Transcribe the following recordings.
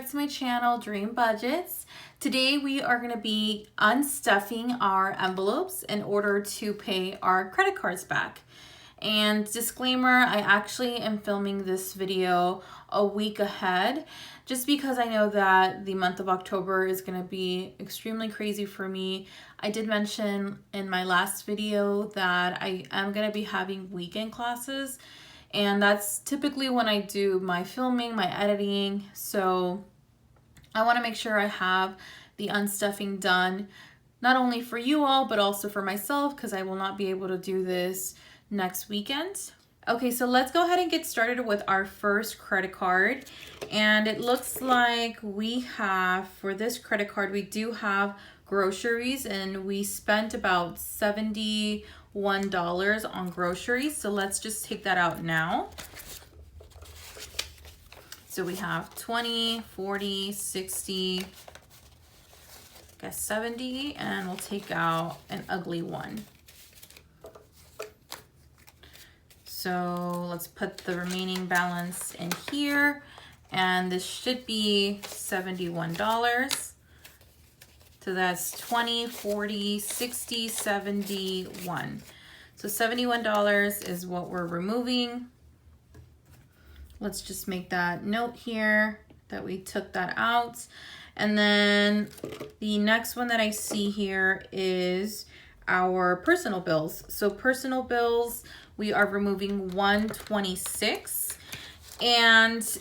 back to my channel, Dream Budgets. Today we are going to be unstuffing our envelopes in order to pay our credit cards back. And disclaimer, I actually am filming this video a week ahead just because I know that the month of October is going to be extremely crazy for me. I did mention in my last video that I am going to be having weekend classes, and that's typically when I do my filming, my editing. So I want to make sure I have the unstuffing done, not only for you all, but also for myself, because I will not be able to do this next weekend. Okay, so let's go ahead and get started with our first credit card. And it looks like we have, for this credit card, we do have groceries, and we spent about $71 on groceries. So let's just take that out now. So we have 20, 40, 60, I guess 70, and we'll take out an ugly one. So let's put the remaining balance in here, and this should be $71. So that's 20, 40, 60, 71. So $71 is what we're removing. Let's just make that note here that we took that out. And then the next one that I see here is our personal bills. So personal bills, we are removing $126. And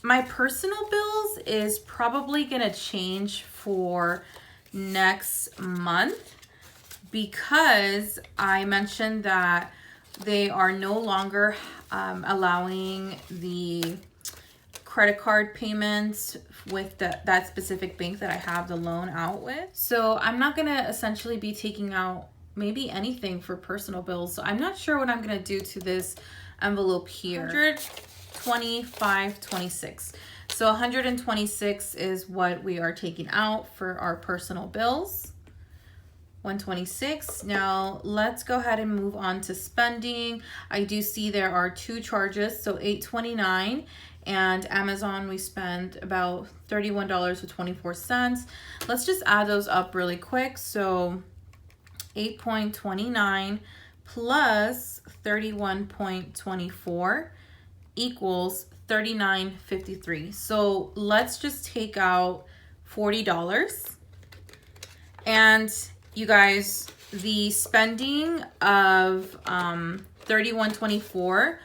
my personal bills is probably gonna change for next month because I mentioned that they are no longer allowing the credit card payments with that specific bank that I have the loan out with. So I'm not gonna essentially be taking out maybe anything for personal bills. So I'm not sure what I'm gonna do to this envelope here. 125.26. So 126 is what we are taking out for our personal bills. 126. Now let's go ahead and move on to spending. I do see there are two charges, so $8.29, and Amazon we spent about $31.24. Let's just add those up really quick. So 8.29 plus 31.24 equals 39.53. So let's just take out $40. And you guys, the spending of $31.24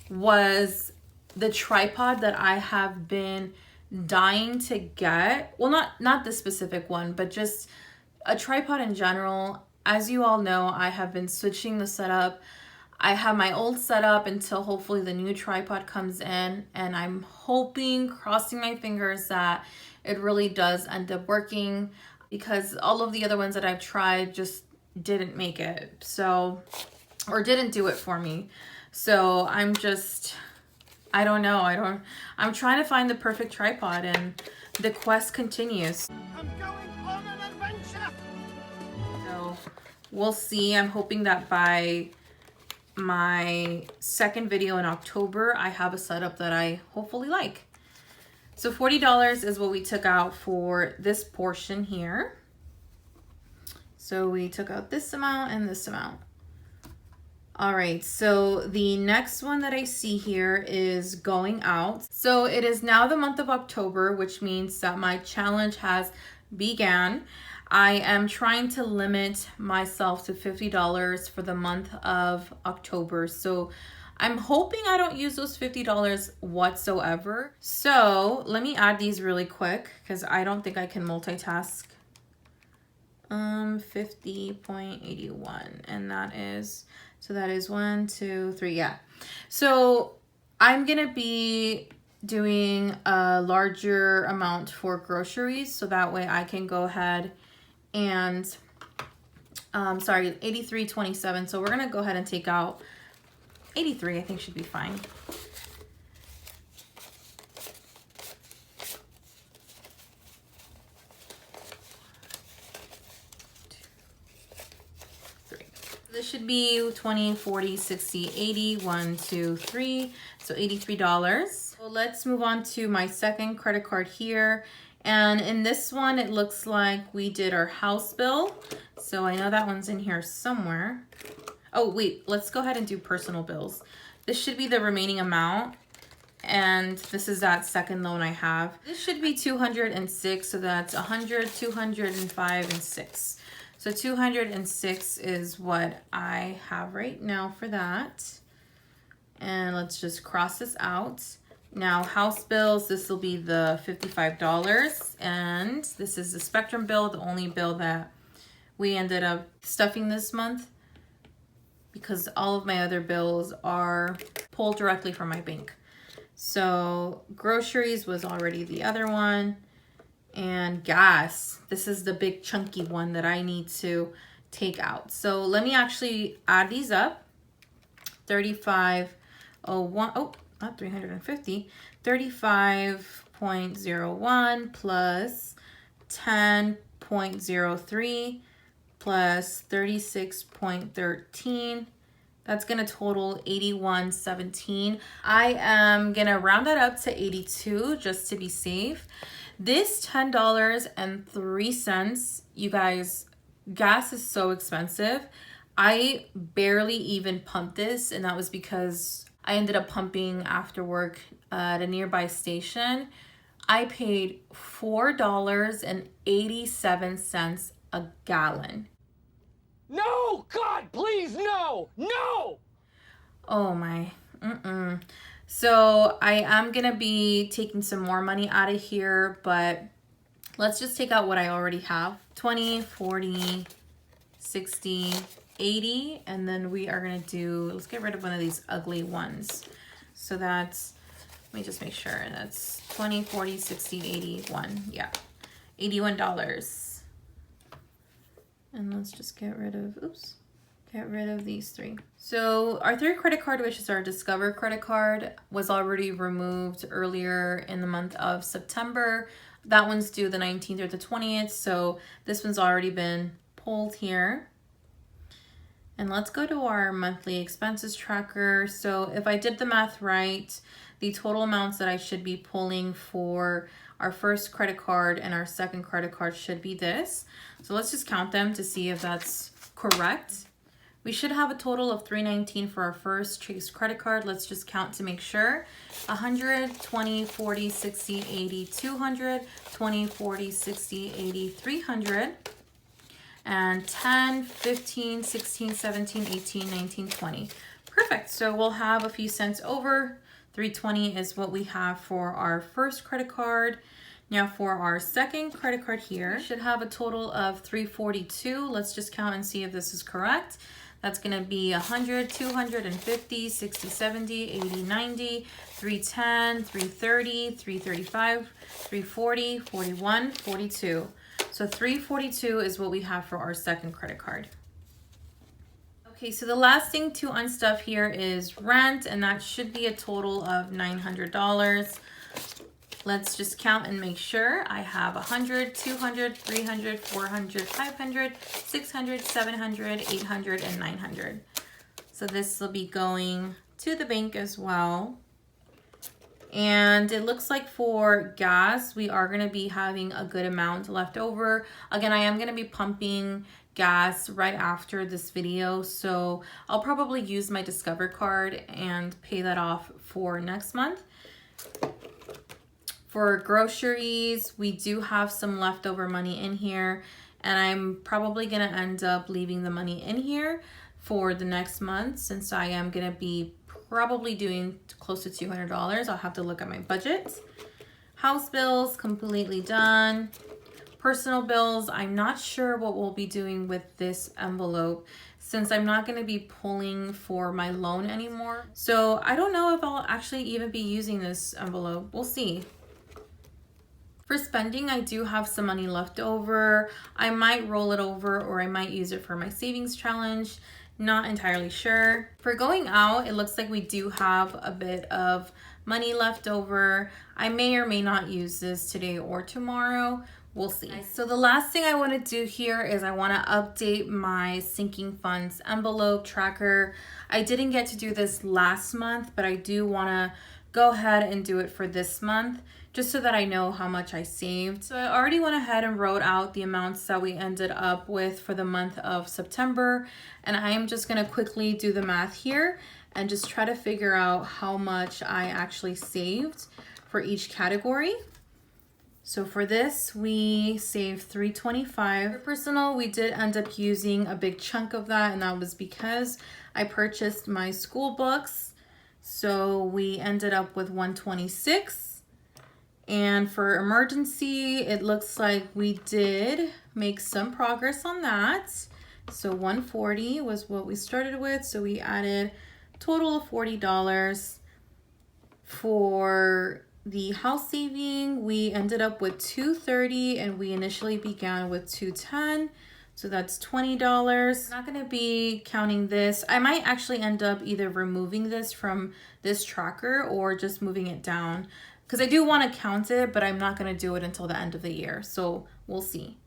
was the tripod that I have been dying to get. Well, not this specific one, but just a tripod in general. As you all know, I have been switching the setup. I have my old setup until hopefully the new tripod comes in, and I'm hoping, crossing my fingers, that it really does end up working, because all of the other ones that I've tried just didn't make it. So, or didn't do it for me. So I'm just, I don't know. I'm trying to find the perfect tripod, and the quest continues. I'm going on an adventure. So we'll see. I'm hoping that by my second video in October, I have a setup that I hopefully like. So $40 is what we took out for this portion here. So we took out this amount and this amount. All right, so the next one that I see here is going out. So it is now the month of October, which means that my challenge has began. I am trying to limit myself to $50 for the month of October. So I'm hoping I don't use those $50 whatsoever. So let me add these really quick because I don't think I can multitask. 50.81, and that is, so that is 1, 2, 3, yeah. So I'm gonna be doing a larger amount for groceries, so that way I can go ahead and, sorry, 83.27. So we're gonna go ahead and take out 83, I think should be fine. This should be 20, 40, 60, 80, 1, 2, 3. So $83. So let's move on to my second credit card here. And in this one, it looks like we did our house bill. So I know that one's in here somewhere. Oh, wait, let's go ahead and do personal bills. This should be the remaining amount. And this is that second loan I have. This should be 206, so that's 100, 205, and 6. So 206 is what I have right now for that. And let's just cross this out. Now, house bills, this will be the $55. And this is the Spectrum bill, the only bill that we ended up stuffing this month, because all of my other bills are pulled directly from my bank. So groceries was already the other one. And gas, this is the big chunky one that I need to take out. So let me actually add these up. 3501, oh, not 350, 35.01 plus 10.03 plus 36.13. That's gonna total 81.17. I am gonna round that up to 82 just to be safe. This $10.03, you guys, gas is so expensive. I barely even pumped this, and that was because I ended up pumping after work at a nearby station. I paid $4.87 a gallon. No! God, please, no! No! Oh my, So I am gonna be taking some more money out of here, but let's just take out what I already have. 20, 40, 60, 80, and then we are gonna do, let's get rid of one of these ugly ones. So that's, let me just make sure, that's 20, 40, 60, 81, yeah, $81. And let's just get rid of, get rid of these three. So our third credit card, which is our Discover credit card, was already removed earlier in the month of September. That one's due the 19th or the 20th. So this one's already been pulled here. And let's go to our monthly expenses tracker. So if I did the math right, the total amounts that I should be pulling for our first credit card and our second credit card should be this. So let's just count them to see if that's correct. We should have a total of $319 for our first Chase credit card. Let's just count to make sure. 100, 20, 40, 60, 80, 200, 20, 40, 60, 80, 300, and 10, 15, 16, 17, 18, 19, 20. Perfect. So we'll have a few cents over. 320 is what we have for our first credit card. Now for our second credit card here, we should have a total of 342. Let's just count and see if this is correct. That's gonna be 100, 250, 60, 70, 80, 90, 310, 330, 335, 340, 41, 42. So 342 is what we have for our second credit card. Okay, so the last thing to unstuff here is rent, and that should be a total of $900. Let's just count and make sure. I have 100, 200, 300, 400, 500, 600, 700, 800, and 900. So this will be going to the bank as well. And it looks like for gas, we are going to be having a good amount left over. Again, I am going to be pumping gas right after this video, so I'll probably use my Discover card and pay that off for next month. For groceries, we do have some leftover money in here, and I'm probably going to end up leaving the money in here for the next month, since I am going to be probably doing close to $200. I'll have to look at my budget. House bills, completely done. Personal bills, I'm not sure what we'll be doing with this envelope, since I'm not going to be pulling for my loan anymore. So I don't know if I'll actually even be using this envelope. We'll see. For spending, I do have some money left over. I might roll it over, or I might use it for my savings challenge. Not entirely sure. For going out, it looks like we do have a bit of money left over. I may or may not use this today or tomorrow. We'll see. So the last thing I want to do here is I want to update my sinking funds envelope tracker. I didn't get to do this last month, but I do want to go ahead and do it for this month, just so that I know how much I saved. So I already went ahead and wrote out the amounts that we ended up with for the month of September. And I am just gonna quickly do the math here and just try to figure out how much I actually saved for each category. So for this, we saved $325. For personal, we did end up using a big chunk of that, and that was because I purchased my school books. So we ended up with $126. And for emergency, it looks like we did make some progress on that. So $140 was what we started with. So we added a total of $40. For the house saving, we ended up with $230, and we initially began with $210. So that's $20. I'm not gonna be counting this. I might actually end up either removing this from this tracker or just moving it down, because I do want to count it, but I'm not gonna do it until the end of the year. So we'll see.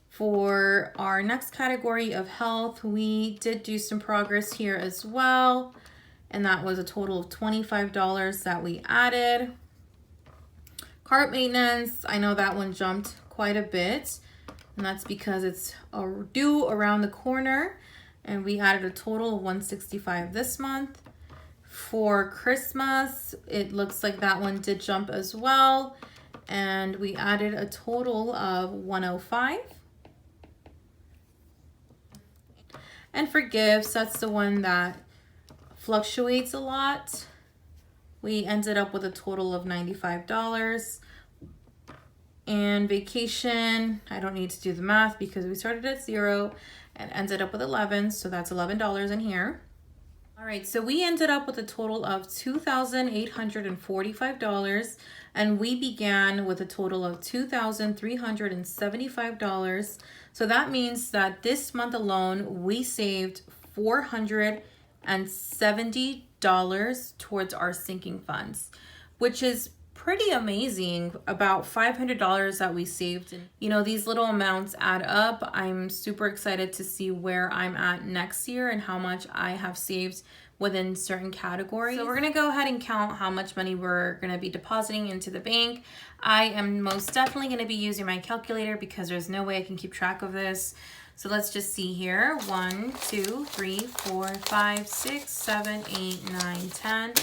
For our next category of health, we did do some progress here as well. And that was a total of $25 that we added. Cart maintenance, I know that one jumped quite a bit, and that's because it's due around the corner, and we added a total of $165 this month. For Christmas, it looks like that one did jump as well, and we added a total of $105. And for gifts, that's the one that fluctuates a lot. We ended up with a total of $95. And vacation, I don't need to do the math because we started at 0 and ended up with 11, so that's $11 in here. All right, so we ended up with a total of $2,845, and we began with a total of $2,375. So that means that this month alone, we saved $470 towards our sinking funds, which is pretty amazing. About $500 that we saved. And you know, these little amounts add up. I'm super excited to see where I'm at next year and how much I have saved within certain categories. So we're gonna go ahead and count how much money we're gonna be depositing into the bank. I am most definitely gonna be using my calculator because there's no way I can keep track of this. So let's just see here. 1, 2, 3, 4, 5, 6, 7, 8, 9, 10.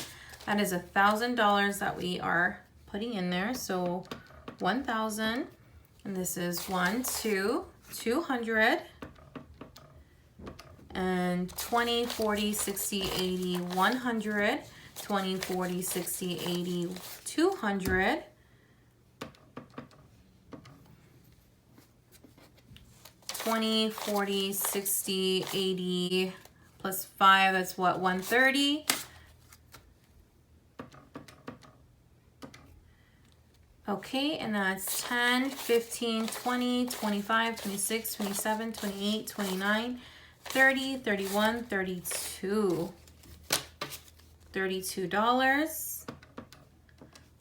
That is $1,000 that we are putting in there. So 1,000, and this is 1, 2, 200, and 20, 40, 60, 80, 100, 20, 40, 60, 80, 200, 20, 40, 60, 80, plus 5, that's what, 130. Okay, and that's 10, 15, 20, 25, 26, 27, 28, 29, 30, 31, 32. $32.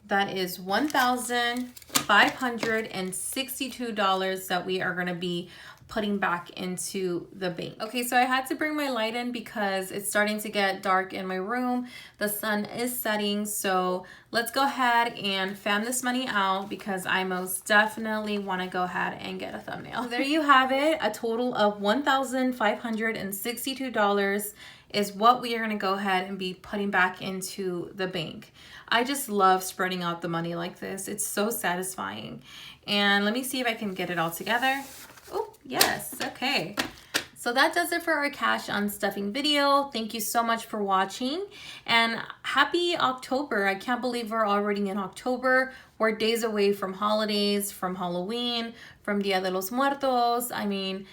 That is $1,562 that we are going to be putting back into the bank. Okay, so I had to bring my light in because it's starting to get dark in my room. The sun is setting, so let's go ahead and fan this money out because I most definitely want to go ahead and get a thumbnail. So there you have it. A total of $1,562 is what we are going to go ahead and be putting back into the bank. I just love spreading out the money like this. It's so satisfying. And let me see if I can get it all together. Oh, yes. Okay. So that does it for our cash unstuffing video. Thank you so much for watching, and happy October. I can't believe we're already in October. We're days away from holidays, from Halloween, from Dia de los Muertos. I mean,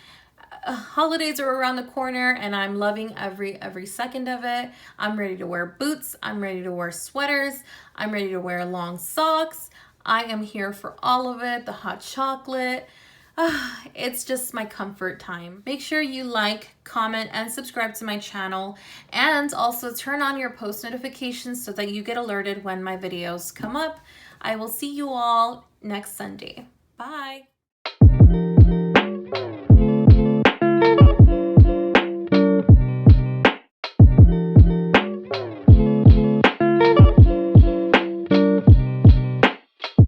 holidays are around the corner and I'm loving every second of it. I'm ready to wear boots. I'm ready to wear sweaters. I'm ready to wear long socks. I am here for all of it. The hot chocolate. It's just my comfort time. Make sure you like, comment, and subscribe to my channel, and also turn on your post notifications so that you get alerted when my videos come up. I will see you all next Sunday. Bye.